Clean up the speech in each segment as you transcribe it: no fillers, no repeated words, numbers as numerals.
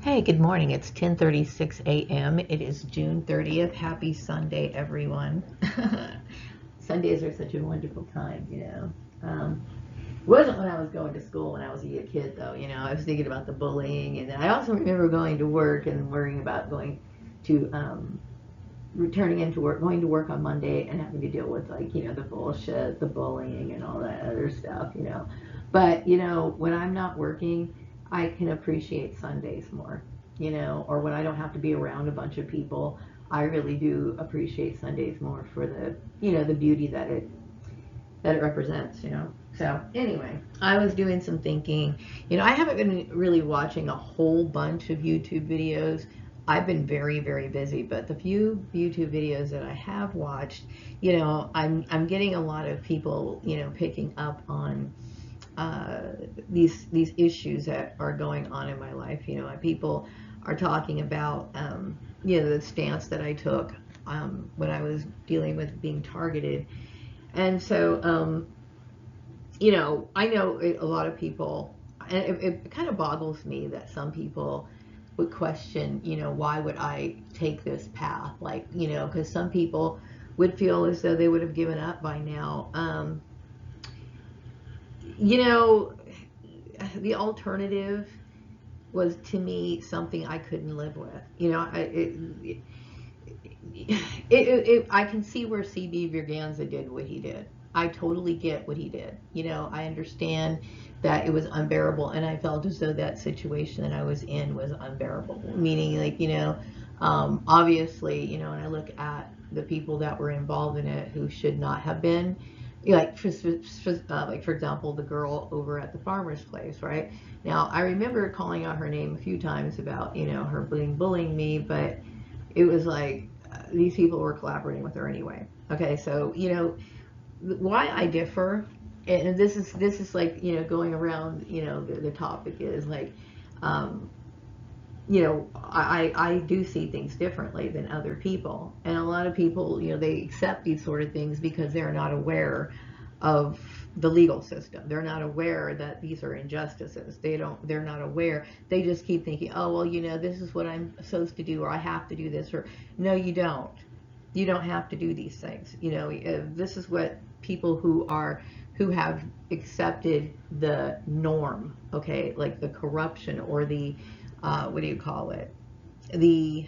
Hey, good morning. It's 10:36 a.m. It is June 30th. Happy Sunday, everyone. Sundays are such a wonderful time. Wasn't when I was going to school when I was a kid, though. I was thinking about the bullying, and then I also remember going to work and worrying about going to returning into work, going to work on Monday and having to deal with the bullshit, the bullying, and all that other stuff. But when I'm not working, I can appreciate Sundays more. Or when I don't have to be around a bunch of people, I really do appreciate Sundays more for the beauty that it represents. So anyway, I was doing some thinking. I haven't been really watching a whole bunch of YouTube videos. I've been very, very busy, but the few YouTube videos that I have watched, I'm getting a lot of people, picking up on these issues that are going on in my life. People are talking about the stance that I took when I was dealing with being targeted, and so I know a lot of people, and it kind of boggles me that some people would question, why would I take this path? Like, because some people would feel as though they would have given up by now. You know, the alternative was to me something I couldn't live with. I can see where C.B. Berganza did what he did. I totally get what he did. I understand that it was unbearable, and I felt as though that situation that I was in was unbearable. Meaning, obviously, and I look at the people that were involved in it who should not have been. Like for example, the girl over at the farmer's place, right? Now, I remember calling out her name a few times about, her bullying me, but it was like these people were collaborating with her anyway. Okay, so why I differ, and this is like going around. The topic is like, I do see things differently than other people, and a lot of people they accept these sort of things because they're not aware of the legal system. They're not aware that these are injustices. They're not aware. They just keep thinking, oh well, this is what I'm supposed to do, or I have to do this, or no, you don't. You don't have to do these things. This is what people who have accepted the norm, okay, like the corruption or the what do you call it, the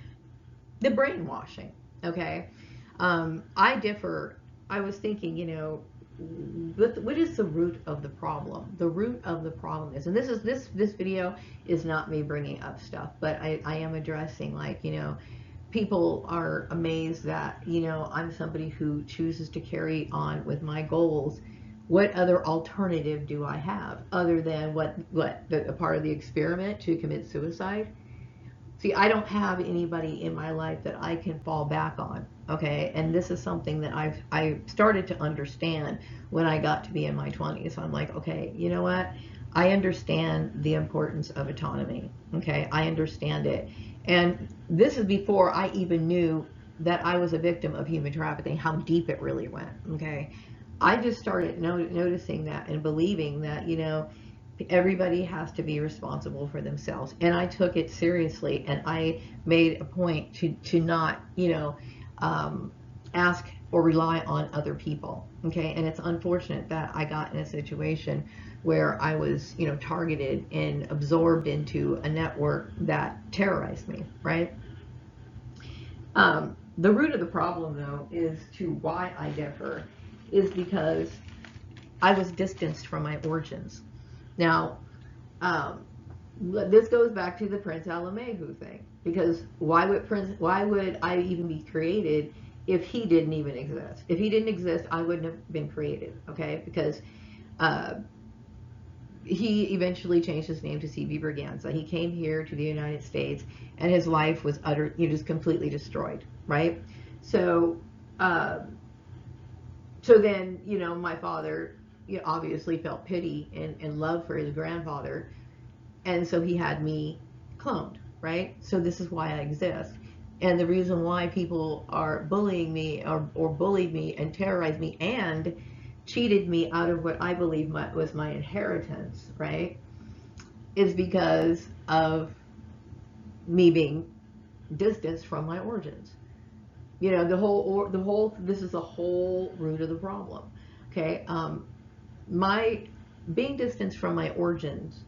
brainwashing, okay. I differ. I was thinking, what is the root of the problem? The root of the problem is, and this video is not me bringing up stuff, but I am addressing, like, people are amazed that I'm somebody who chooses to carry on with my goals. What other alternative do I have other than what the part of the experiment to commit suicide? See, I don't have anybody in my life that I can fall back on, okay? And this is something that I started to understand when I got to be in my 20s. So I'm like, okay, you know what? I understand the importance of autonomy, okay? I understand it. And this is before I even knew that I was a victim of human trafficking, how deep it really went, okay? I just started noticing that and believing that, everybody has to be responsible for themselves, and I took it seriously, and I made a point to not ask or rely on other people, okay. And it's unfortunate that I got in a situation where I was targeted and absorbed into a network that terrorized me, right. The root of the problem, though, is to why I differ is because I was distanced from my origins. Now, um, this goes back to the Prince Alamehu thing, because why would I even be created if he didn't even exist? If he didn't exist, I wouldn't have been created, okay? Because uh, he eventually changed his name to C.B. Berganza. He came here to the United States, and his life was just completely destroyed, right? So, uh, so then, my father obviously felt pity and love for his grandfather, and so he had me cloned, right? So this is why I exist. And the reason why people are bullying me, or bullied me and terrorized me and cheated me out of what I believe was my inheritance, right, is because of me being distanced from my origins. You know, this is the whole root of the problem. Okay, my being distanced from my origins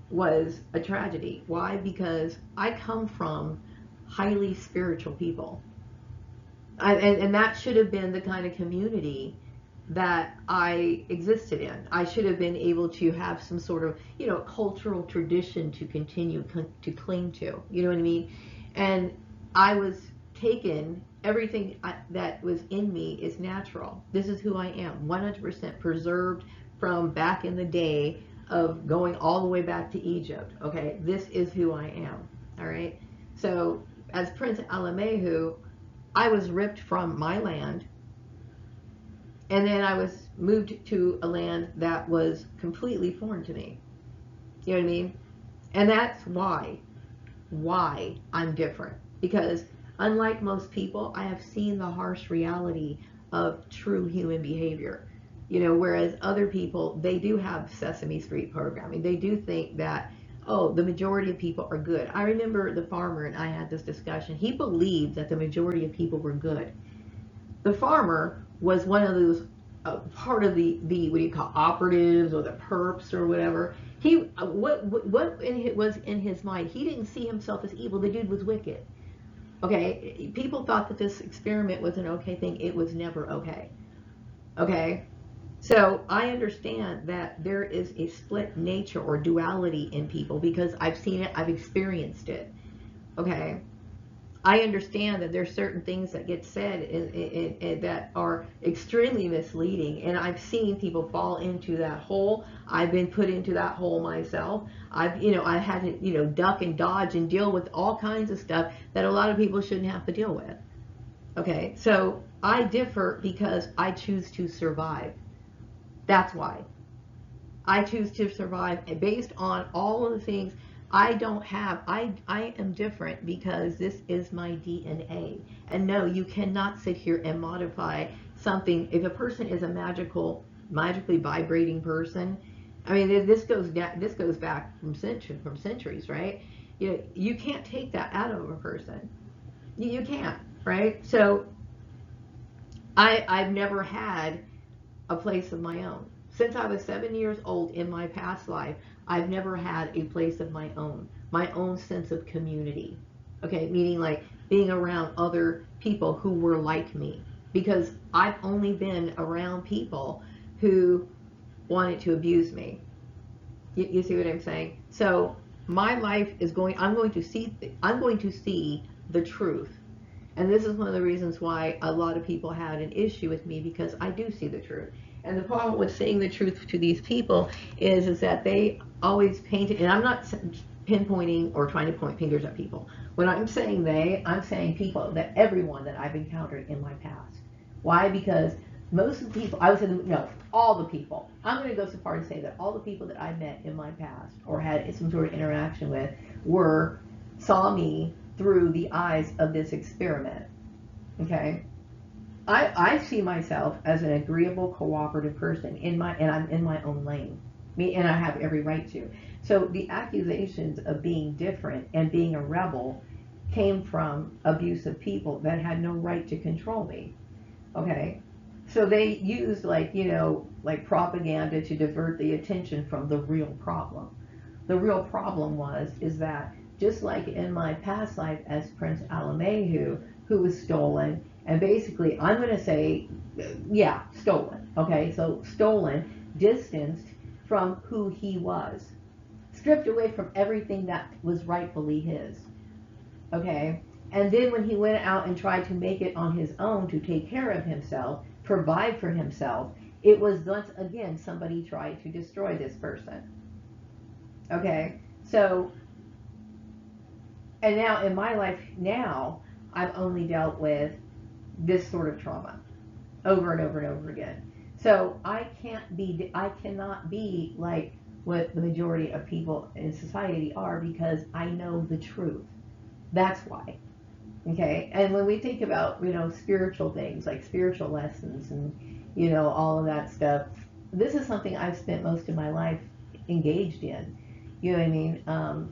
was a tragedy. Why? Because I come from highly spiritual people. And that should have been the kind of community that I existed in. I should have been able to have some sort of, cultural tradition to continue to cling to. You know what I mean? And I was taken, everything that was in me is natural. This is who I am, 100% preserved from back in the day of going all the way back to Egypt. Okay, this is who I am. All right. So as Prince Alamehu, I was ripped from my land, and then I was moved to a land that was completely foreign to me. You know what I mean? And that's why I'm different. Because unlike most people, I have seen the harsh reality of true human behavior. Whereas other people, they do have Sesame Street programming. They do think that, oh, the majority of people are good. I remember the farmer and I had this discussion. He believed that the majority of people were good. The farmer was one of those part of the what do you call operatives or the perps or whatever. He what was in his mind. He didn't see himself as evil. The dude was wicked. Okay, people thought that this experiment was an okay thing. It was never okay. Okay, so I understand that there is a split nature or duality in people because I've seen it, I've experienced it. Okay, I understand that there's certain things that get said that are extremely misleading, and I've seen people fall into that hole. I've been put into that hole myself. I had to, duck and dodge and deal with all kinds of stuff that a lot of people shouldn't have to deal with. Okay, so I differ because I choose to survive. That's why. I choose to survive based on all of the things I don't have. I am different because this is my DNA. And no, you cannot sit here and modify something. If a person is a magically vibrating person, I mean, this goes back from centuries, right? You can't take that out of a person. You can't, right? So I've never had a place of my own. Since I was 7 years old in my past life, I've never had a place of my own sense of community. Okay, meaning like being around other people who were like me. Because I've only been around people who wanted to abuse me. You see what I'm saying? So my life is I'm going to see the truth. And this is one of the reasons why a lot of people had an issue with me, because I do see the truth. And the problem with saying the truth to these people is that they always paint it, and I'm not pinpointing or trying to point fingers at people. When I'm saying I'm saying people, that everyone that I've encountered in my past. Why? Because most of the people, I would say, no, all the people. I'm going to go so far to say that all the people that I met in my past or had some sort of interaction with saw me through the eyes of this experiment. Okay? I see myself as an agreeable, cooperative person and I'm in my own lane. And I have every right to. So the accusations of being different and being a rebel came from abusive people that had no right to control me. Okay? So they used like propaganda to divert the attention from the real problem. The real problem is that just like in my past life as Prince Alamehu, who was stolen, and basically I'm going to say, yeah, stolen. Okay, so stolen, distanced from who he was, stripped away from everything that was rightfully his. Okay, and then when he went out and tried to make it on his own to take care of himself, provide for himself, it was once again somebody tried to destroy this person. Okay, so, and now in my life now, I've only dealt with this sort of trauma over and over and over again. So I cannot be like what the majority of people in society are, because I know the truth. That's why. Okay, and when we think about spiritual things like spiritual lessons and all of that stuff, this is something I've spent most of my life engaged in. You know what I mean?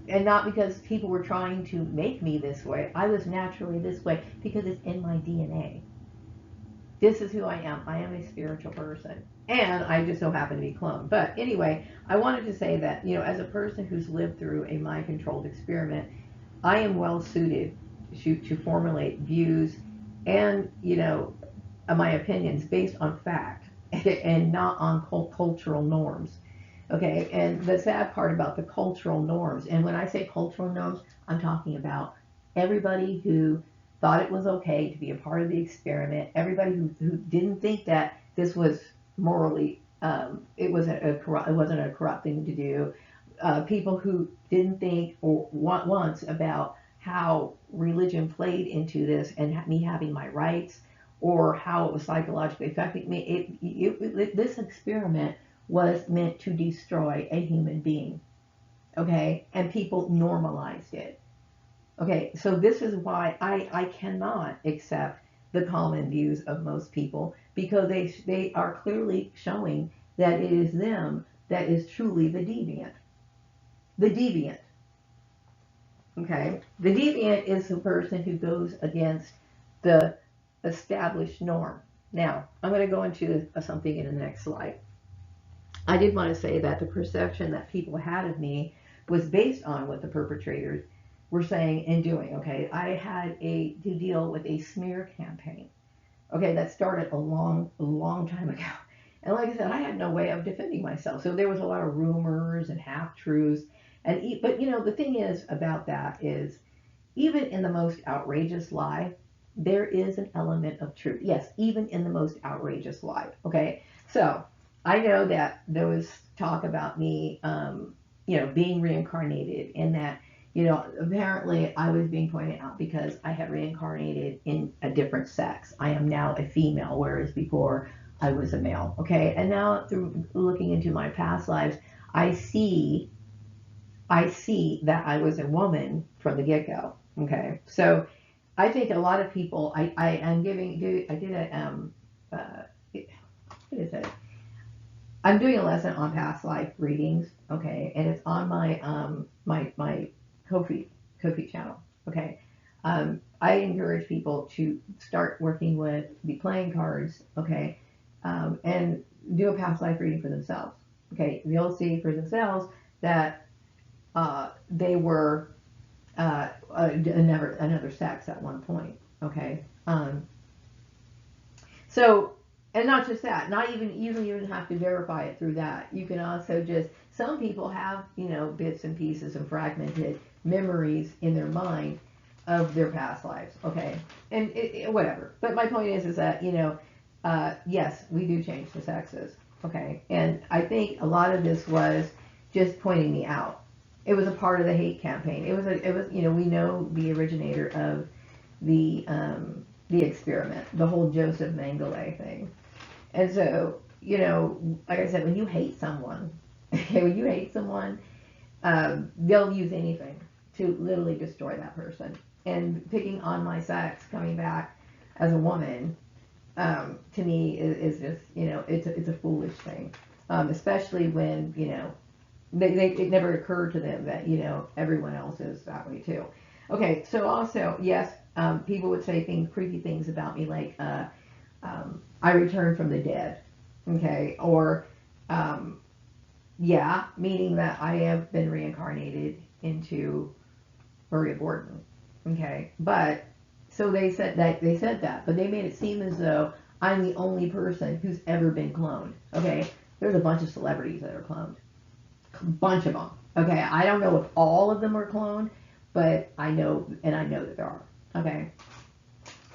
And not because people were trying to make me this way. I was naturally this way because it's in my DNA. This is who I am. I am a spiritual person. And I just so happen to be cloned. But anyway, I wanted to say that, as a person who's lived through a mind controlled experiment, I am well suited to formulate views and, my opinions based on fact and not on cultural norms. Okay, and the sad part about the cultural norms, and when I say cultural norms, I'm talking about everybody who thought it was okay to be a part of the experiment, everybody who didn't think that this was morally, it wasn't a corrupt thing to do, people who didn't think or once about how religion played into this and me having my rights or how it was psychologically affecting me. This experiment was meant to destroy a human being, okay? And people normalized it. Okay, so this is why I cannot accept the common views of most people because they are clearly showing that it is them that is truly the deviant. The deviant, okay? The deviant is the person who goes against the established norm. Now, I'm going to go into something in the next slide. I did want to say that the perception that people had of me was based on what the perpetrators were saying and doing. Okay, I had to deal with a smear campaign. Okay, that started a long time ago. And like I said, I had no way of defending myself. So there was a lot of rumors and half truths. But the thing is about that is even in the most outrageous lie, there is an element of truth. Yes, even in the most outrageous lie. Okay, so I know that there was talk about me, being reincarnated, and that, apparently I was being pointed out because I had reincarnated in a different sex. I am now a female, whereas before I was a male. Okay, and now through looking into my past lives, I see that I was a woman from the get go. Okay, so I think a lot of people, I am giving, I did a, what is it? I'm doing a lesson on past life readings, okay, and it's on my Ko-fi channel, okay. I encourage people to start working with the playing cards, okay, and do a past life reading for themselves, okay. They'll see for themselves that they were another sex at one point, okay. So, and not just that, not even you don't even have to verify it through that. You can also just, some people have, bits and pieces and fragmented memories in their mind of their past lives, okay? And whatever. But my point is that, yes, we do change the sexes, okay? And I think a lot of this was just pointing me out. It was a part of the hate campaign. It was, we know the originator of the experiment, the whole Joseph Mengele thing. And so, like I said, when you hate someone, they'll use anything to literally destroy that person. And picking on my sex, coming back as a woman, to me is just, it's a foolish thing. Especially when, it never occurred to them that, everyone else is that way too. Okay, so also, yes, people would say creepy things about me, like I returned from the dead, okay, or yeah, meaning that I have been reincarnated into Maria Borden, okay. But so they said that, but they made it seem as though I'm the only person who's ever been cloned, okay. There's a bunch of celebrities that are cloned, a bunch of them, okay. I don't know if all of them are cloned, but I know that there are, okay.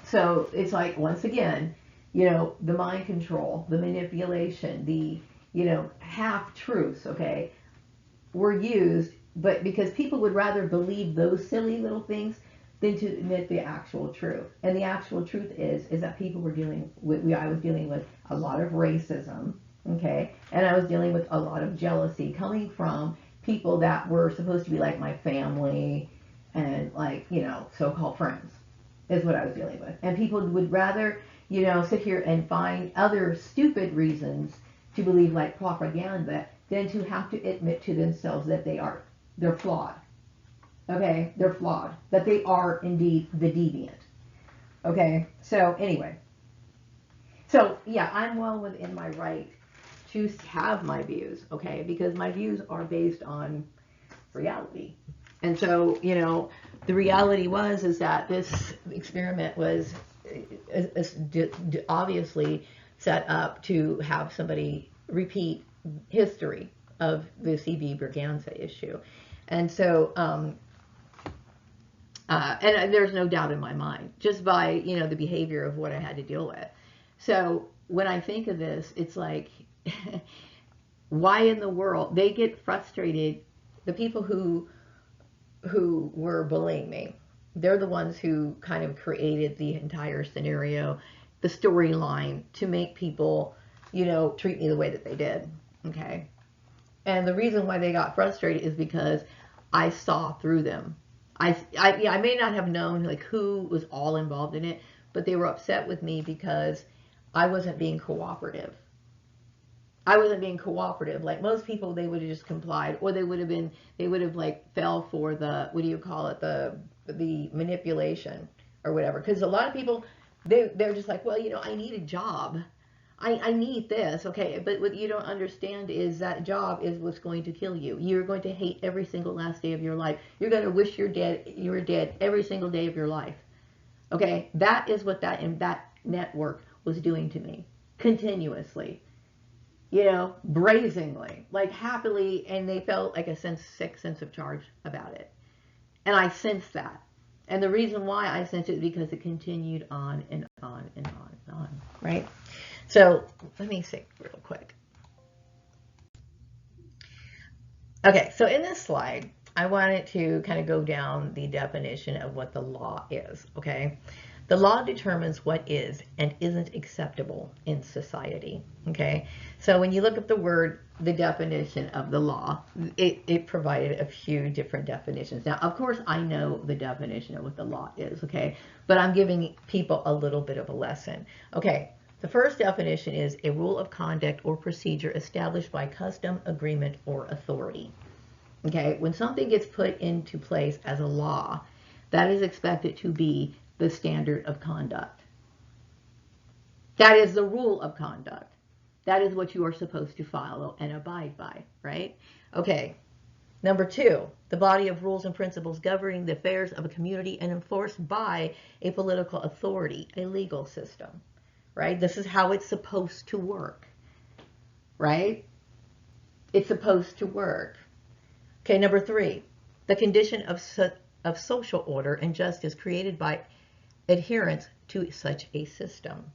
So it's like, once again, the mind control, the manipulation, the, half truths, okay, were used, but because people would rather believe those silly little things than to admit the actual truth. And the actual truth is that people were dealing with, I was dealing with a lot of racism, okay, and I was dealing with a lot of jealousy coming from people that were supposed to be like my family and, like, so-called friends, is what I was dealing with. And people would rather, sit here and find other stupid reasons to believe, like propaganda, than to have to admit to themselves that they are they're flawed. Okay, they're flawed. That they are indeed the deviant. Okay, so anyway. So yeah, I'm well within my right to have my views, okay, because my views are based on reality. And so, you know, the reality is that this experiment was obviously set up to have somebody repeat history of the C.B. Berganza issue. And so, and there's no doubt in my mind, just by, you know, the behavior of what I had to deal with. So when I think of this, it's like, why in the world? They get frustrated. The people who were bullying me, they're the ones who kind of created the entire scenario, the storyline, to make people, you know, treat me the way that they did. Okay. And the reason why they got frustrated is because I saw through them. I may not have known like who was all involved in it, but they were upset with me because I wasn't being cooperative. I wasn't being cooperative. Like most people, they would have just complied, or they would have like fell for the, what do you call it, the manipulation or whatever. Because a lot of people, they're just like, well, you know, I need a job. I need this, okay, but what you don't understand is that job is what's going to kill you. You're going to hate every single last day of your life. You're going to wish you were dead every single day of your life. Okay, that is what that network was doing to me continuously. You know, brazenly, like happily, and they felt like a sick sense of charge about it. And I sensed that. And the reason why I sensed it is because it continued on and on and on and on, right? So let me see real quick. Okay, so in this slide, I wanted to kind of go down the definition of what the law is, okay? The law determines what is and isn't acceptable in society, okay? So when you look at the definition of the law, it provided a few different definitions. Now, of course, I know the definition of what the law is, okay? But I'm giving people a little bit of a lesson. Okay, the first definition is a rule of conduct or procedure established by custom, agreement, or authority. Okay, when something gets put into place as a law, that is expected to be the standard of conduct. That is the rule of conduct. That is what you are supposed to follow and abide by, right? Okay. Number two, the body of rules and principles governing the affairs of a community and enforced by a political authority, a legal system, right? This is how it's supposed to work, right? It's supposed to work. Okay, number three, the condition of social order and justice created by adherence to such a system,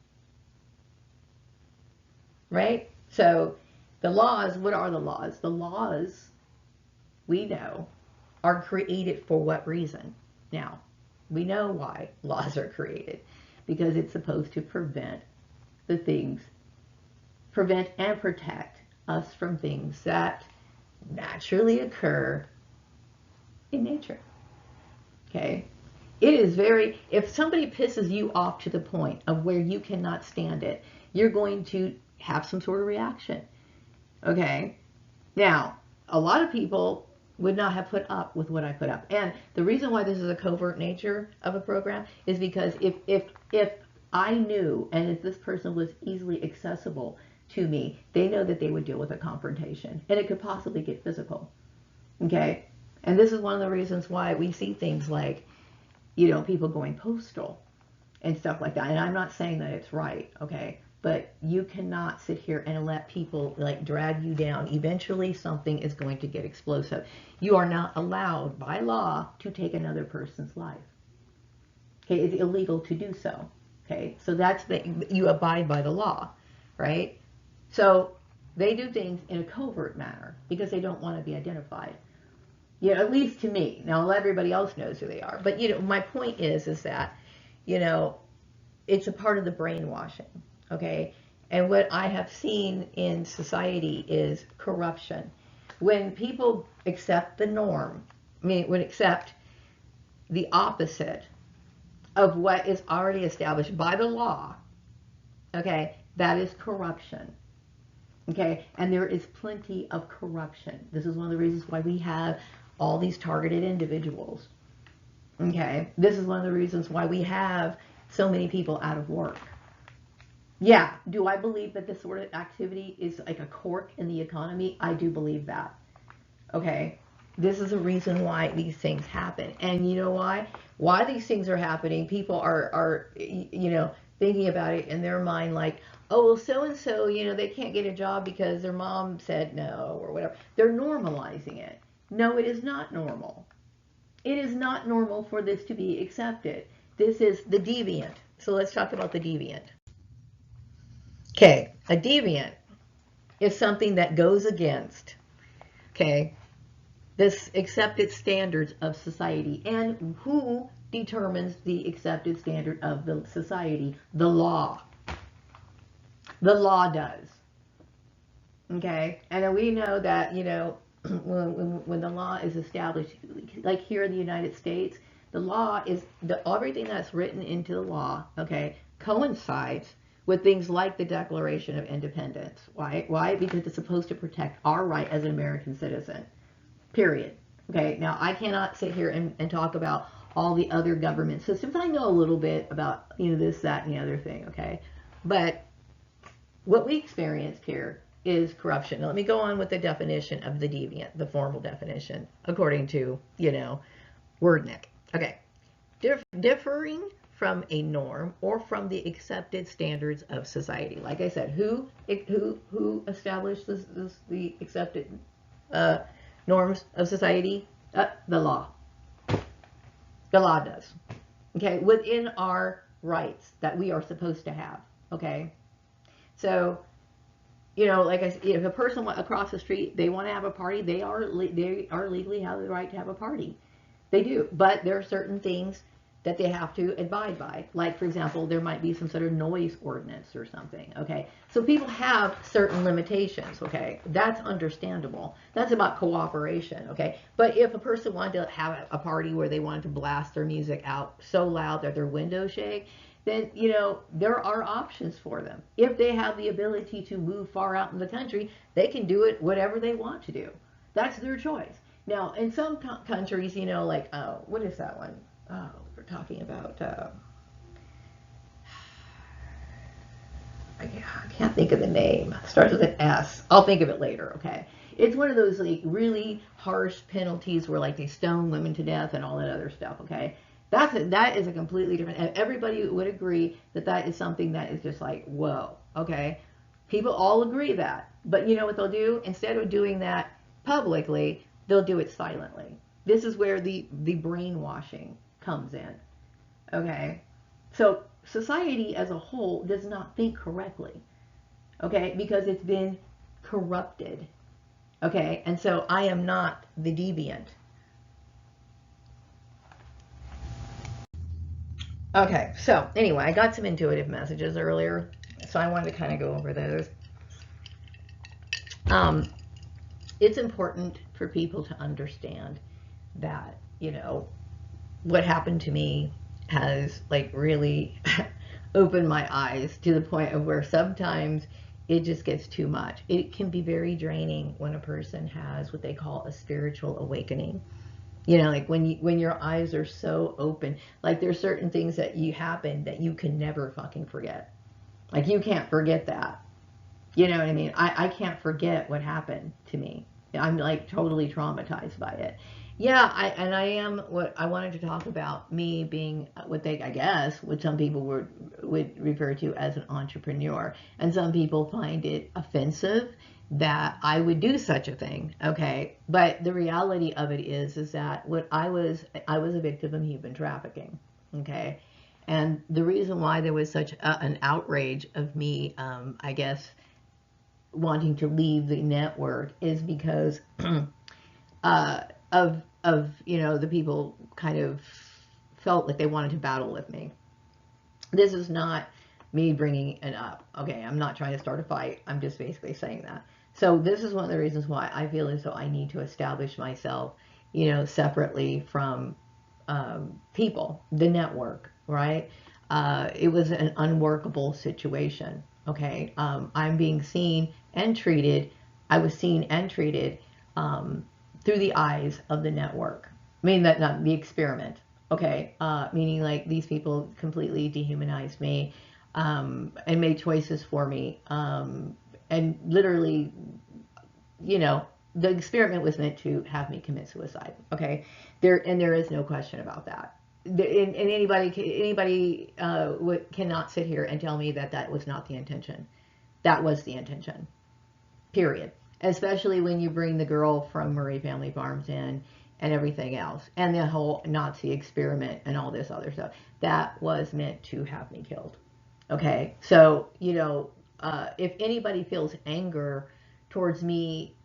right? So the laws, what are the laws? The laws, we know, are created for what reason? Now, we know why laws are created, because it's supposed to prevent and protect us from things that naturally occur in nature. Okay? It is if somebody pisses you off to the point of where you cannot stand it, you're going to have some sort of reaction. Okay? Now, a lot of people would not have put up with what I put up. And the reason why this is a covert nature of a program is because if I knew, and if this person was easily accessible to me, they know that they would deal with a confrontation. And it could possibly get physical. Okay? And this is one of the reasons why we see things like, you know, people going postal and stuff like that. And I'm not saying that it's right, okay? But you cannot sit here and let people like drag you down. Eventually something is going to get explosive. You are not allowed by law to take another person's life. Okay, it's illegal to do so. Okay, so you abide by the law, right? So they do things in a covert manner because they don't want to be identified. You know, at least to me. Now, everybody else knows who they are. But, you know, my point is that, you know, it's a part of the brainwashing, okay? And what I have seen in society is corruption. When people accept the norm, would accept the opposite of what is already established by the law, okay, that is corruption. Okay, and there is plenty of corruption. This is one of the reasons why we have all these targeted individuals. Okay, this is one of the reasons why we have so many people out of work. Yeah, do I believe that this sort of activity is like a cork in the economy? I do believe that. Okay, this is a reason why these things happen. And you know why? Why these things are happening, people are thinking about it in their mind like, oh, well, so and so, they can't get a job because their mom said no or whatever. They're normalizing it. No, it is not normal. It is not normal for this to be accepted. This is the deviant. So let's talk about the deviant. Okay, a deviant is something that goes against, okay, this accepted standards of society. And who determines the accepted standard of the society? The law. The law does. Okay, and then we know that, when the law is established, like here in the United States, the law is everything that's written into the law, okay, coincides with things like the Declaration of Independence. Why? Why? Because it's supposed to protect our right as an American citizen. Period. Okay. Now I cannot sit here and talk about all the other government systems. I know a little bit about this, that, and the other thing. Okay, but what we experienced here is corruption. Now, let me go on with the definition of the deviant, the formal definition, according to, Wordnik. Okay. Differing from a norm or from the accepted standards of society. Like I said, who established the accepted norms of society? The law. The law does. Okay, within our rights that we are supposed to have. Okay. So, like I said, if a person across the street, they want to have a party, they are legally have the right to have a party. They do, but there are certain things that they have to abide by. Like, for example, there might be some sort of noise ordinance or something. Okay, so people have certain limitations. Okay, that's understandable. That's about cooperation. Okay, but if a person wanted to have a party where they wanted to blast their music out so loud that their windows shake, then, there are options for them. If they have the ability to move far out in the country, they can do it whatever they want to do. That's their choice. Now, in some countries, like, what is that one? Oh, we're talking about, I can't think of the name. It starts with an S. I'll think of it later, okay? It's one of those, like, really harsh penalties where, like, they stone women to death and all that other stuff, okay? That is a completely different, and everybody would agree that that is something that is just like, whoa, okay? People all agree that. But you know what they'll do? Instead of doing that publicly, they'll do it silently. This is where the brainwashing comes in, okay? So society as a whole does not think correctly, okay? Because it's been corrupted, okay? And so I am not the deviant. Okay, so anyway, I got some intuitive messages earlier, so I wanted to kind of go over those. It's important for people to understand that, what happened to me has, like, really opened my eyes to the point of where sometimes it just gets too much. It can be very draining when a person has what they call a spiritual awakening. Like when your eyes are so open, like there's certain things that happen that you can never fucking forget. Like you can't forget that. You know what I mean? I can't forget what happened to me. I'm like totally traumatized by it. Yeah, I am what I wanted to talk about, me being what I guess, what some people would refer to as an entrepreneur. And some people find it offensive that I would do such a thing. Okay. But the reality of it is that what I was a victim of human trafficking. Okay. And the reason why there was such an outrage of me, I guess, wanting to leave the network is because of the people kind of felt like they wanted to battle with me. This is not me bringing it up. Okay, I'm not trying to start a fight. I'm just basically saying that. So this is one of the reasons why I feel as though I need to establish myself, separately from people, the network, right? It was an unworkable situation. Okay, I'm being seen and treated. I was seen and treated through the eyes of the network. I mean, that not the experiment. Okay, meaning like these people completely dehumanized me, and made choices for me, and literally, you know, the experiment was meant to have me commit suicide. Okay, there is no question about that. And anybody cannot sit here and tell me that that was not the intention. That was the intention. Period. Especially when you bring the girl from Murray Family Farms in and everything else, and the whole Nazi experiment and all this other stuff. That was meant to have me killed. Okay, so you know, if anybody feels anger towards me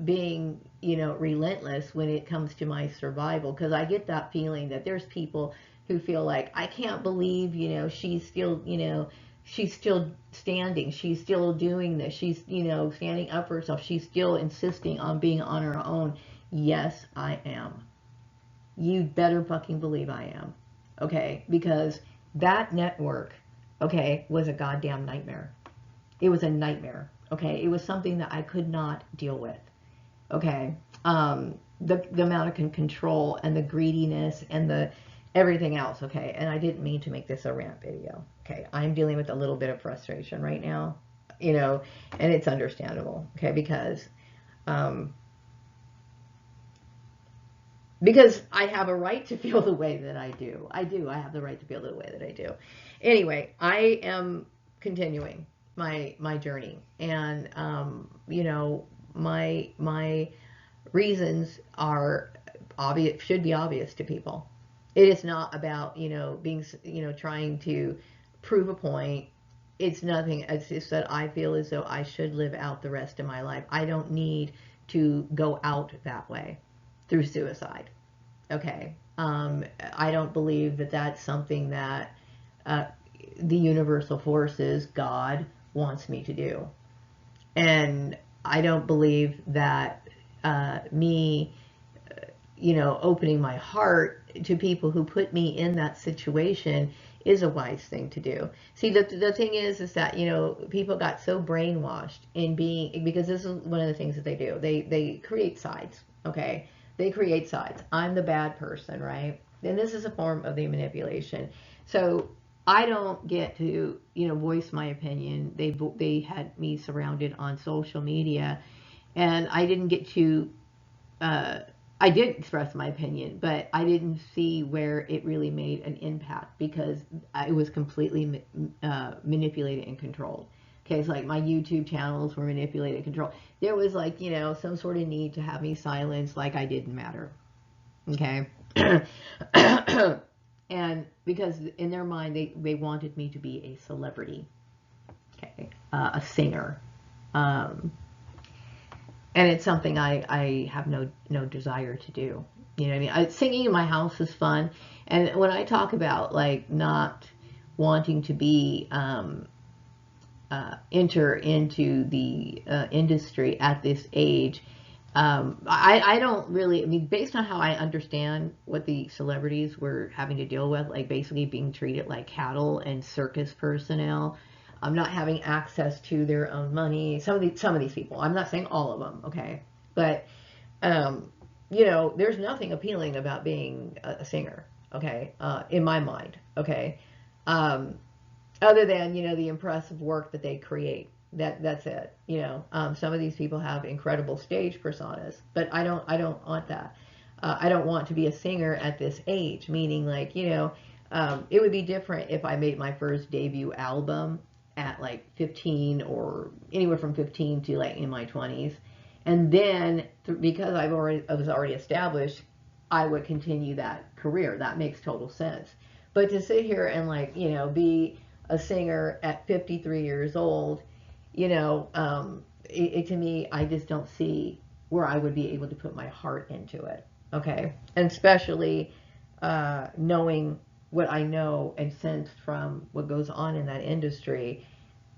being, you know, relentless when it comes to my survival, because I get that feeling that there's people who feel like, I can't believe, you know, she's still, you know, she's still standing, she's still doing this, she's, you know, standing up for herself, she's still insisting on being on her own. Yes, I am. You better fucking believe I am. Okay, because that network, okay, was a goddamn nightmare. It was a nightmare. Okay, it was something that I could not deal with. Okay, the amount of control and the greediness and the everything else. Okay, and I didn't mean to make this a rant video. Okay, I'm dealing with a little bit of frustration right now, you know, and it's understandable. Okay, because I have a right to feel the way that I do. I do. I have the right to feel the way that I do. Anyway, I am continuing my journey, and you know, my reasons are obvious, should be obvious to people. It is not about, you know, being, you know, trying to prove a point. It's nothing. It's just that I feel as though I should live out the rest of my life. I don't need to go out that way through suicide. Okay. I don't believe that that's something that the universal forces, God, wants me to do. And I don't believe that me, you know, opening my heart to people who put me in that situation is a wise thing to do. See, the thing is that, you know, people got so brainwashed in being, because this is one of the things that they do. They create sides, okay? They create sides. I'm the bad person, right? And this is a form of the manipulation. So I don't get to, you know, voice my opinion. They had me surrounded on social media, and I didn't get to, I did express my opinion, but I didn't see where it really made an impact because it was completely manipulated and controlled. Okay, it's like my YouTube channels were manipulated and controlled. There was like, you know, some sort of need to have me silenced, like I didn't matter. Okay. And because in their mind, they wanted me to be a celebrity. Okay. A singer. And it's something I have no desire to do. You know what I mean? Singing in my house is fun. And when I talk about like not wanting to be, enter into the industry at this age, I don't really, I mean, based on how I understand what the celebrities were having to deal with, like basically being treated like cattle and circus personnel, not having access to their own money. Some of these people, I'm not saying all of them, okay, but you know, there's nothing appealing about being a singer, okay, in my mind, okay, other than, you know, the impressive work that they create. That's it. You know, some of these people have incredible stage personas, but I don't want that. I don't want to be a singer at this age. Meaning, like, you know, it would be different if I made my first debut album at like 15 or anywhere from 15 to like in my 20s, and then because I was already established, I would continue that career. That makes total sense. But to sit here and, like, you know, be a singer at 53 years old, you know, to me, I just don't see where I would be able to put my heart into it. Okay. And especially knowing what I know and sensed from what goes on in that industry,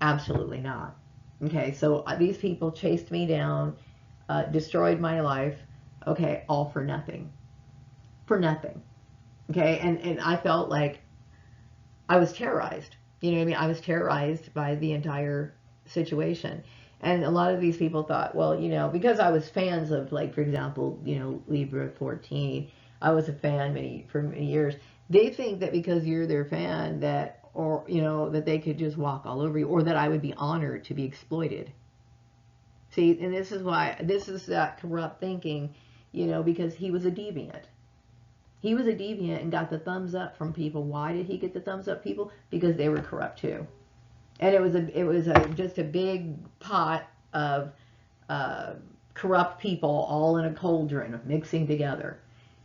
absolutely not. Okay. So these people chased me down, destroyed my life. Okay. All for nothing. For nothing. Okay. And I felt like I was terrorized. You know what I mean? I was terrorized by the entire situation. And a lot of these people thought, well, because I was fans of, like, for example, Libra 14, I was a fan for many years. They think that because you're their fan, that, or, that they could just walk all over you, or that I would be honored to be exploited. See, and this is that corrupt thinking, because he was a deviant. He was a deviant and got the thumbs up from people. Why did he get the thumbs up, people? Because they were corrupt too. And just a big pot of corrupt people all in a cauldron mixing together.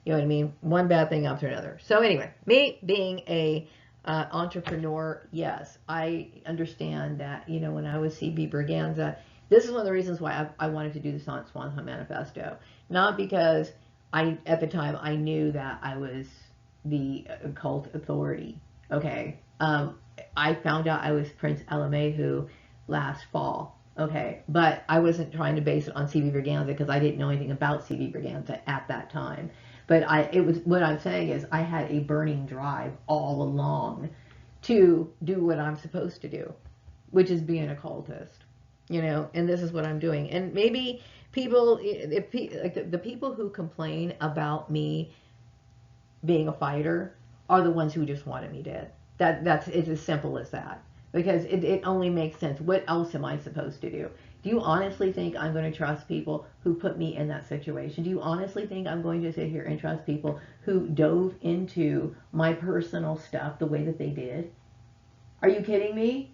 You know what I mean? One bad thing after another. So anyway, me being a entrepreneur, yes, I understand that. When I was CB Braganza, this is one of the reasons why I wanted to do this on Swan Manifesto. Not because at the time I knew that I was the occult authority. Okay. I found out I was Prince Alamehu last fall. Okay. But I wasn't trying to base it on CB Braganza because I didn't know anything about CB Braganza at that time. But what I'm saying is I had a burning drive all along to do what I'm supposed to do, which is be an occultist, and this is what I'm doing. And maybe people, like the people who complain about me being a fighter are the ones who just wanted me dead. It's as simple as that, because it only makes sense. What else am I supposed to do? Do you honestly think I'm going to trust people who put me in that situation? Do you honestly think I'm going to sit here and trust people who dove into my personal stuff the way that they did? Are you kidding me?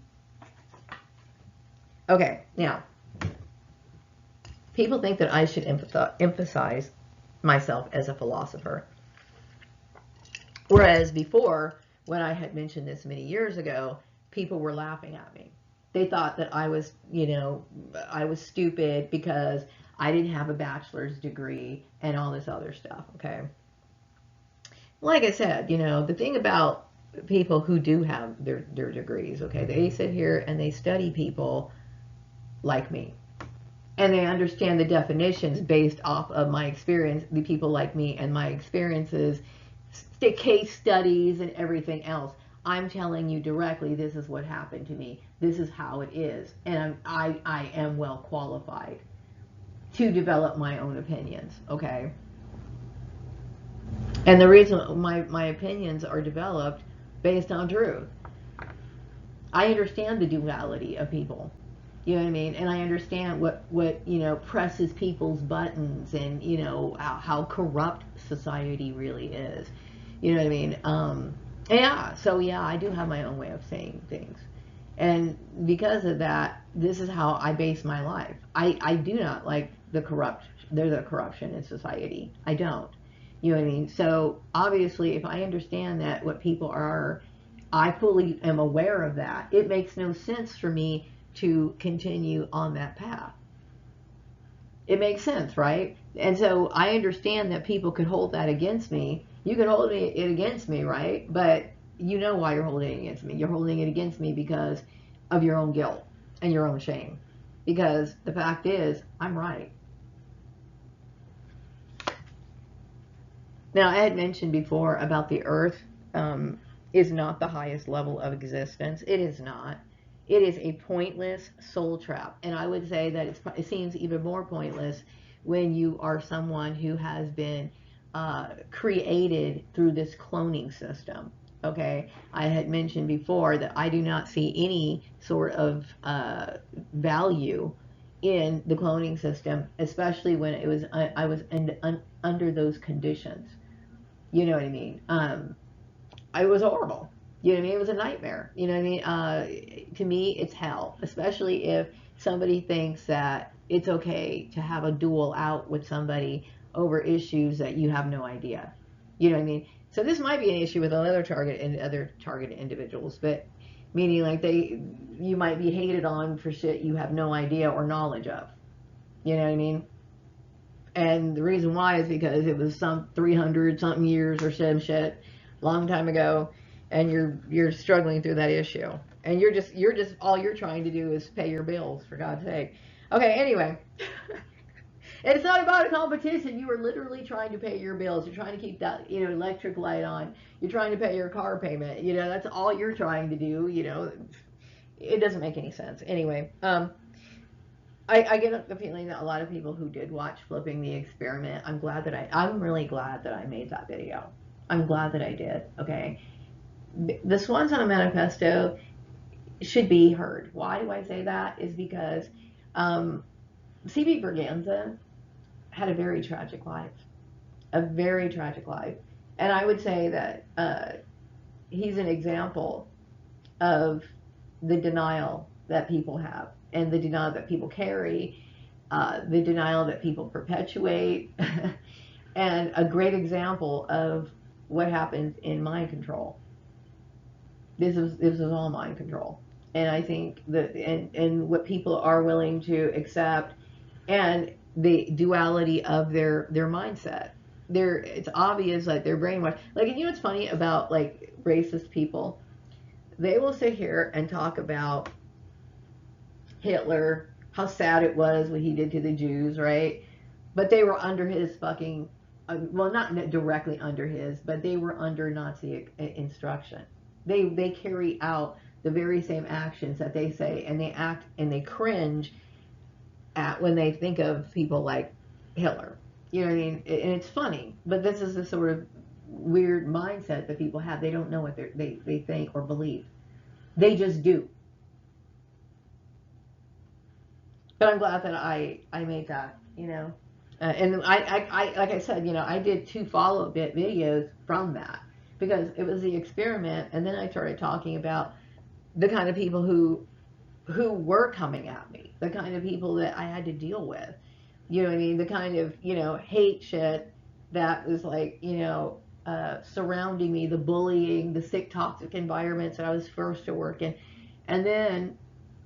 Okay, now, people think that I should emphasize myself as a philosopher. Whereas before, when I had mentioned this many years ago, people were laughing at me. They thought that I was stupid because I didn't have a bachelor's degree and all this other stuff, okay? Like I said, the thing about people who do have their degrees, okay, they sit here and they study people like me. And they understand the definitions based off of my experience, the people like me and my experiences, the case studies and everything else. I'm telling you directly, this is what happened to me. This is how it is. And I am well qualified to develop my own opinions, okay? And the reason my opinions are developed based on truth. I understand the duality of people. You know what I mean? And I understand what presses people's buttons, and how corrupt society really is. You know what I mean? Yeah, so yeah, I do have my own way of saying things. And because of that, this is how I base my life. I do not like there's a corruption in society. I don't. You know what I mean? So obviously, if I understand that what people are, I fully am aware of that. It makes no sense for me to continue on that path. It makes sense, right? And so I understand that people could hold that against me. You can hold it against me, right? But you know why you're holding it against me. You're holding it against me because of your own guilt and your own shame. Because the fact is, I'm right. Now, I had mentioned before about the earth is not the highest level of existence. It is not. It is a pointless soul trap. And I would say that it seems even more pointless when you are someone who has been created through this cloning system. Okay, I had mentioned before that I do not see any sort of value in the cloning system, especially when I was under those conditions. You know what I mean? It was horrible. You know what I mean? It was a nightmare. You know what I mean? To me, it's hell, especially if somebody thinks that it's okay to have a duel out with somebody over issues that you have no idea. You know what I mean? So this might be an issue with other target individuals, but meaning like you might be hated on for shit you have no idea or knowledge of. You know what I mean? And the reason why is because it was some 300 something years or some shit long time ago, and you're struggling through that issue, and you're just all you're trying to do is pay your bills, for God's sake. Okay, anyway. It's not about a competition. You are literally trying to pay your bills. You're trying to keep that electric light on. You're trying to pay your car payment. That's all you're trying to do. It doesn't make any sense. Anyway, I get the feeling that a lot of people who did watch Flipping the Experiment, I'm really glad that I made that video. I'm glad that I did. Okay, the Swan Manifesto should be heard. Why do I say that? Is because um, C.B. Berganza had a very tragic life, a very tragic life, and I would say that he's an example of the denial that people have and the denial that people carry, the denial that people perpetuate, and a great example of what happens in mind control. This is all mind control, and I think that and what people are willing to accept, and the duality of their mindset. It's obvious like they're brainwashed. Like, and you know what's funny about like racist people? They will sit here and talk about Hitler, how sad it was what he did to the Jews, right? But they were under his fucking, well, not directly under his, but they were under Nazi instruction. They carry out the very same actions that they say, and they act and they cringe at when they think of people like Hitler. You know what I mean? And it's funny, but this is the sort of weird mindset that people have. They don't know what they think or believe. They just do. But I'm glad that I made that, you know. And like I said, you know, I did 2 follow-up videos from that because it was the experiment, and then I started talking about the kind of people who were coming at me, the kind of people that I had to deal with. You know what I mean? The kind of, you know, hate shit that was like, you know, surrounding me, the bullying, the sick, toxic environments that I was forced to work in. And then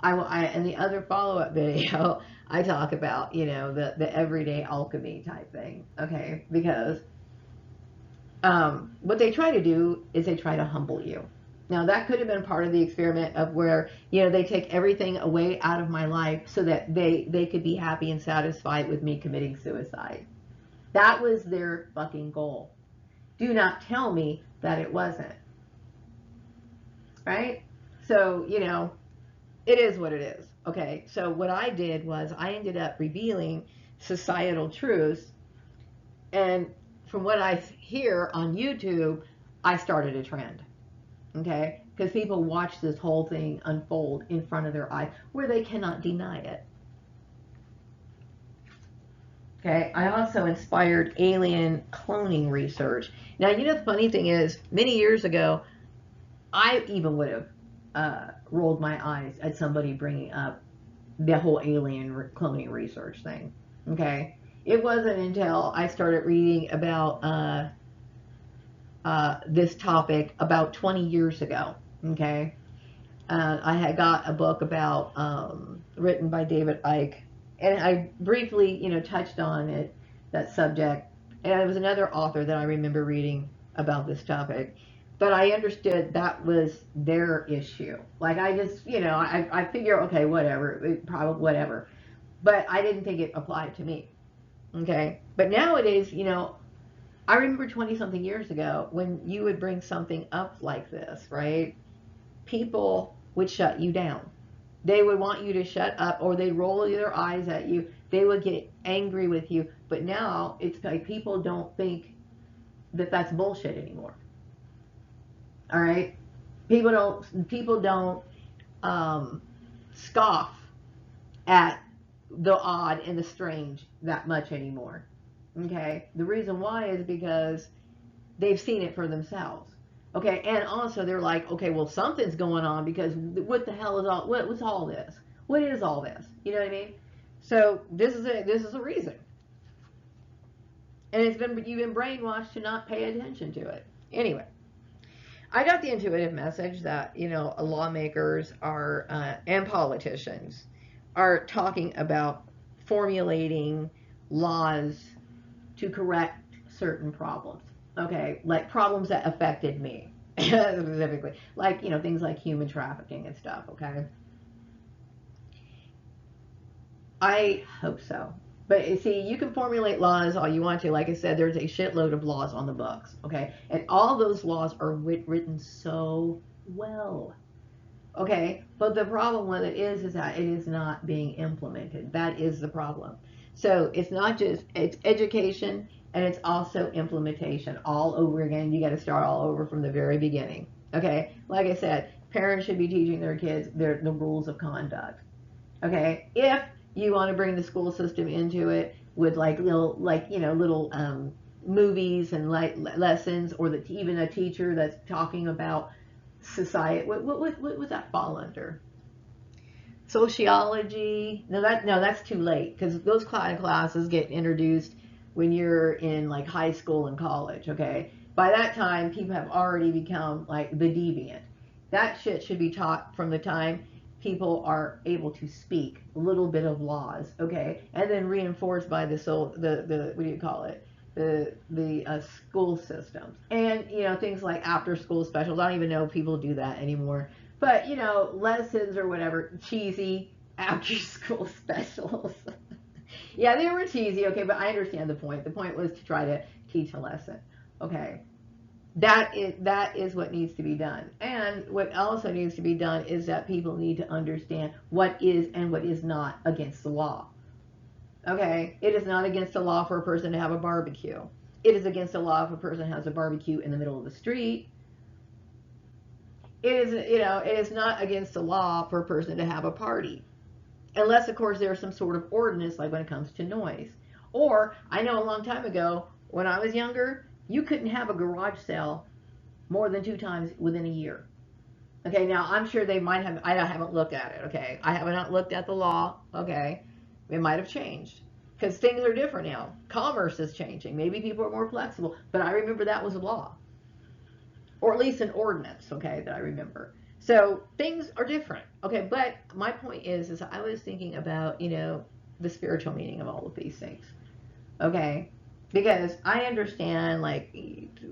in the other follow-up video, I talk about, you know, the everyday alchemy type thing, okay? Because what they try to do is they try to humble you. Now, that could have been part of the experiment of where, you know, they take everything away out of my life so that they could be happy and satisfied with me committing suicide. That was their fucking goal. Do not tell me that it wasn't. Right? So, you know, it is what it is. Okay, so what I did was I ended up revealing societal truths, and from what I hear on YouTube, I started a trend. Okay, because people watch this whole thing unfold in front of their eyes where they cannot deny it. Okay, I also inspired alien cloning research. Now, you know, the funny thing is, many years ago, I even would have rolled my eyes at somebody bringing up the whole alien cloning research thing. Okay, it wasn't until I started reading about this topic about 20 years ago. Okay, I had got a book about written by David Icke, and I briefly, you know, touched on it, that subject. And it was another author that I remember reading about this topic. But I understood that was their issue. Like, I just, you know, I figure, okay, whatever, probably whatever. But I didn't think it applied to me. Okay. But nowadays, you know, I remember 20 something years ago when you would bring something up like this, right? People would shut you down. They would want you to shut up, or they'd roll their eyes at you. They would get angry with you. But now it's like people don't think that that's bullshit anymore. All right, people don't scoff at the odd and the strange that much anymore. Okay, the reason why is because they've seen it for themselves. Okay, and also they're like, okay, well, something's going on, because what the hell is what's all this? What is all this? You know what I mean? So this is a reason, and you've been brainwashed to not pay attention to it. Anyway, I got the intuitive message that, you know, lawmakers are and politicians are talking about formulating laws to correct certain problems. Okay, like problems that affected me specifically, like, you know, things like human trafficking and stuff. Okay, I hope so. But you see, you can formulate laws all you want to. Like I said, there's a shitload of laws on the books, okay? And all those laws are written so well. Okay, but the problem with it is that it is not being implemented. That is the problem. So it's not just, it's education and it's also implementation all over again. You got to start all over from the very beginning. Okay, like I said, parents should be teaching their kids the rules of conduct. Okay, if you want to bring the school system into it with like little, like, little movies and like lessons, or that even a teacher that's talking about society, what would that fall under? Sociology? No, that's too late, because those classes get introduced when you're in like high school and college. Okay, by that time people have already become like the deviant. That shit should be taught from the time people are able to speak a little bit of laws. Okay, and then reinforced by the what do you call it, the school systems, and things like after school specials. I don't even know if people do that anymore, but lessons or whatever, cheesy after school specials. Yeah, they were cheesy, okay, but I understand the point. The point was to try to teach a lesson. Okay. That is what needs to be done. And what also needs to be done is that people need to understand what is and what is not against the law. Okay? It is not against the law for a person to have a barbecue. It is against the law if a person has a barbecue in the middle of the street. It is not against the law for a person to have a party. Unless, of course, there's some sort of ordinance, like when it comes to noise. Or, I know a long time ago, when I was younger, you couldn't have a garage sale more than 2 times within a year. Okay, now I'm sure they might have, I haven't looked at it, okay? I have not looked at the law, okay? It might have changed. Because things are different now. Commerce is changing. Maybe people are more flexible. But I remember that was a law, or at least an ordinance, okay, that I remember. So things are different, okay. But my point is I was thinking about the spiritual meaning of all of these things, okay, because I understand, like,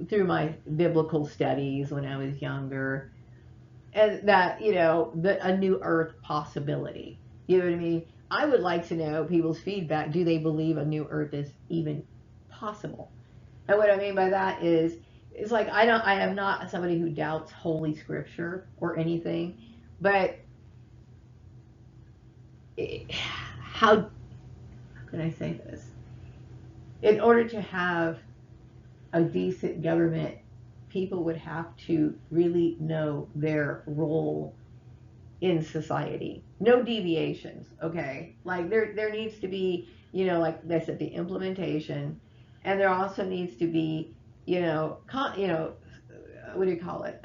through my biblical studies when I was younger, and that a new earth possibility. You know what I mean? I would like to know people's feedback. Do they believe a new earth is even possible? And what I mean by that is, it's like I am not somebody who doubts Holy Scripture or anything, but how can I say this? In order to have a decent government, people would have to really know their role in society. No deviations, okay? Like there needs to be, like I said, the implementation, and there also needs to be, what do you call it?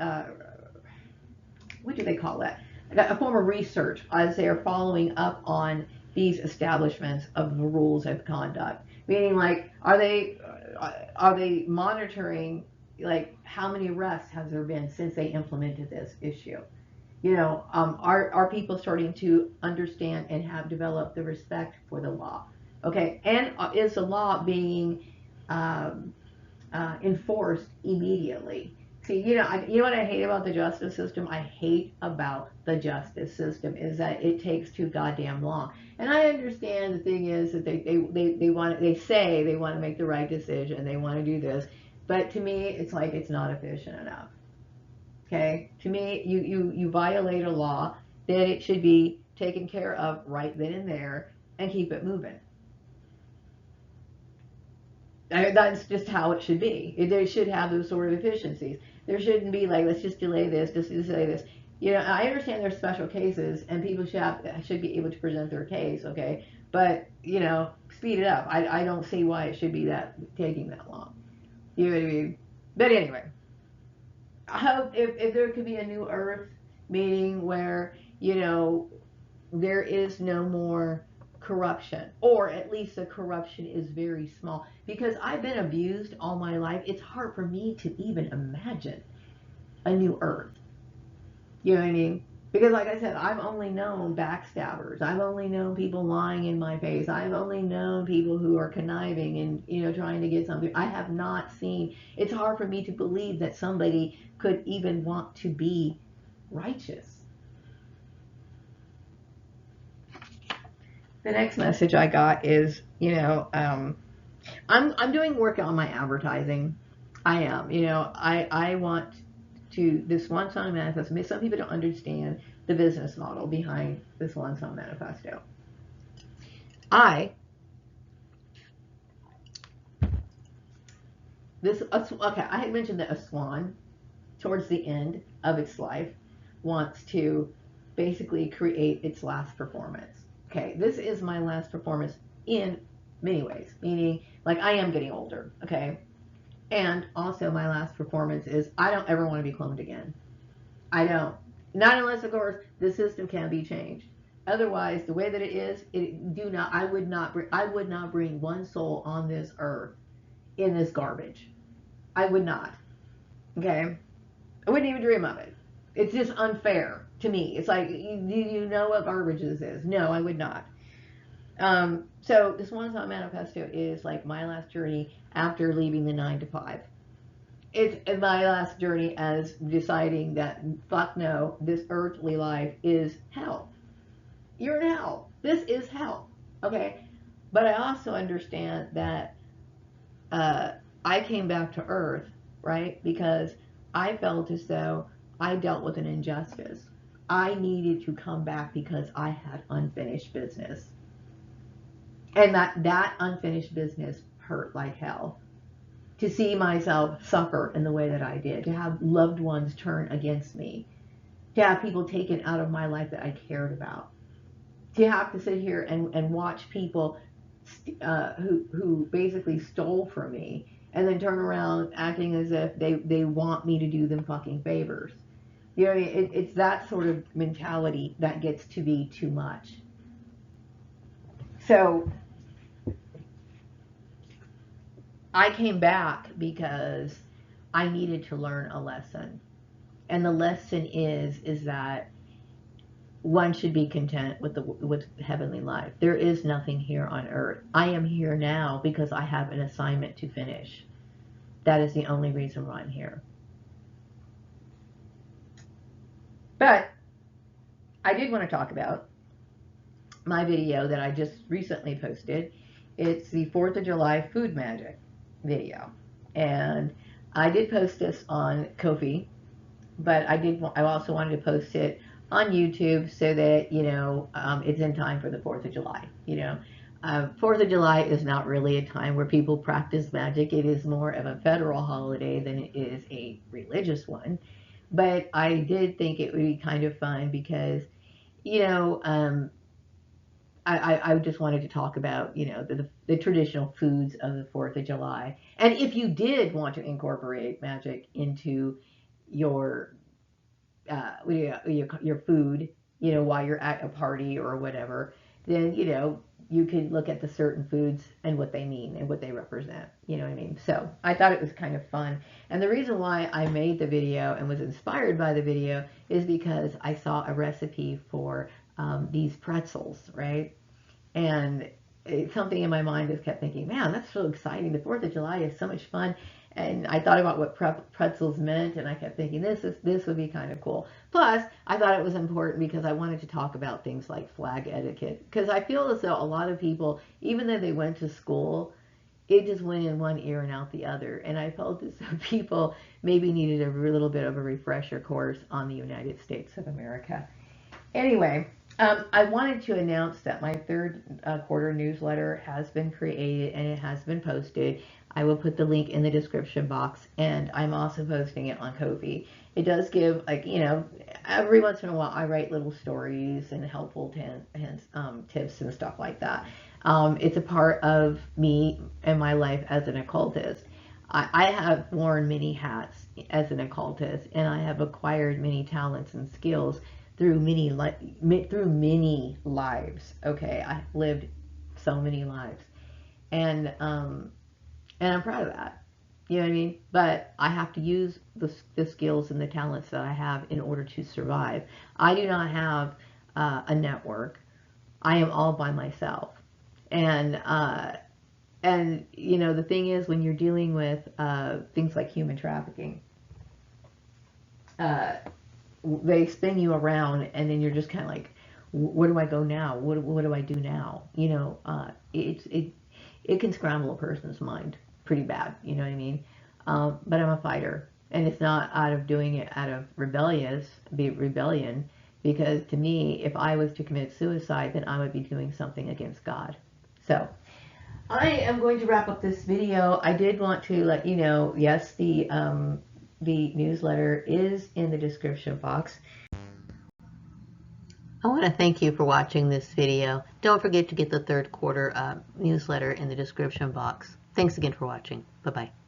What do they call that? A form of research as they are following up on these establishments of the rules of conduct. Meaning, like, are they monitoring, like, how many arrests has there been since they implemented this issue? Are people starting to understand and have developed the respect for the law? Okay, and is the law being um, enforced immediately? See, what I hate about the justice system? I hate about the justice system is that it takes too goddamn long. And I understand the thing is that they say they want to make the right decision, they want to do this, but to me, it's like it's not efficient enough. Okay, to me, you violate a law, then it should be taken care of right then and there, and keep it moving. That's just how it should be. They should have those sort of efficiencies. There shouldn't be like, let's just delay this, just delay this. I understand there's special cases and people should be able to present their case, okay? But speed it up. I don't see why it should be taking that long. You know what I mean? But anyway, I hope if there could be a new Earth, meaning where there is no more corruption, or at least the corruption is very small. Because I've been abused all my life, it's hard for me to even imagine a new Earth. You know what I mean? Because, like I said, I've only known backstabbers. I've only known people lying in my face. I've only known people who are conniving and trying to get something. I have not seen. It's hard for me to believe that somebody could even want to be righteous. The next message I got is, I'm doing work on my advertising. I am. I want to, this one song manifest. Some people don't understand the business model behind the Swan Manifesto. Okay, I had mentioned that a swan, towards the end of its life, wants to basically create its last performance. Okay, this is my last performance in many ways, meaning like I am getting older, okay? And also my last performance is I don't ever want to be cloned again. I don't. Not unless, of course, the system can be changed. Otherwise, the way that it is, I would not bring one soul on this earth in this garbage. I would not. Okay? I wouldn't even dream of it. It's just unfair to me. It's like, you know what garbage this is? No, I would not. So this Swan Manifesto is like my last journey after leaving the 9 to 5. It's my last journey as deciding that, fuck no, this earthly life is hell. You're in hell. This is hell. Okay? But I also understand that I came back to earth, right? Because I felt as though I dealt with an injustice. I needed to come back because I had unfinished business. And that unfinished business hurt like hell. To see myself suffer in the way that I did, to have loved ones turn against me, to have people taken out of my life that I cared about, to have to sit here and watch people who basically stole from me and then turn around acting as if they want me to do them fucking favors. You know what I mean? It's that sort of mentality that gets to be too much. So I came back because I needed to learn a lesson. And the lesson is that one should be content with heavenly life. There is nothing here on earth. I am here now because I have an assignment to finish. That is the only reason why I'm here. But I did want to talk about my video that I just recently posted. It's the 4th of July food magic video. And I did post this on Ko-fi, but I also wanted to post it on YouTube so that, it's in time for the 4th of July. 4th of July is not really a time where people practice magic. It is more of a federal holiday than it is a religious one. But I did think it would be kind of fun because, I just wanted to talk about, the traditional foods of the 4th of July. And if you did want to incorporate magic into your food, while you're at a party or whatever, then, you could look at the certain foods and what they mean and what they represent. You know what I mean? So I thought it was kind of fun. And the reason why I made the video and was inspired by the video is because I saw a recipe for these pretzels, right? And something in my mind just kept thinking, man, that's so exciting. The 4th of July is so much fun. And I thought about what pretzels meant, and I kept thinking, this would be kind of cool. Plus, I thought it was important because I wanted to talk about things like flag etiquette. Because I feel as though a lot of people, even though they went to school, it just went in one ear and out the other. And I felt as though people maybe needed a little bit of a refresher course on the United States of America. Anyway, I wanted to announce that my 3rd quarter newsletter has been created and it has been posted. I will put the link in the description box, and I'm also posting it on Ko-fi. It does give, every once in a while I write little stories and helpful tips and stuff like that. It's a part of me and my life as an occultist. I have worn many hats as an occultist, and I have acquired many talents and skills through many lives. Okay, I've lived so many lives, and I'm proud of that. You know what I mean? But I have to use the skills and the talents that I have in order to survive. I do not have a network. I am all by myself, and the thing is, when you're dealing with things like human trafficking, they spin you around, and then you're just kind of like, where do I go now? What do I do now? It can scramble a person's mind pretty bad. You know what I mean? But I'm a fighter, and it's not out of doing it out of rebellion. because to me, if I was to commit suicide, then I would be doing something against God. So I am going to wrap up this video. I did want to let you know, yes, the newsletter is in the description box. I want to thank you for watching this video. Don't forget to get the third quarter newsletter in the description box. Thanks again for watching. Bye-bye.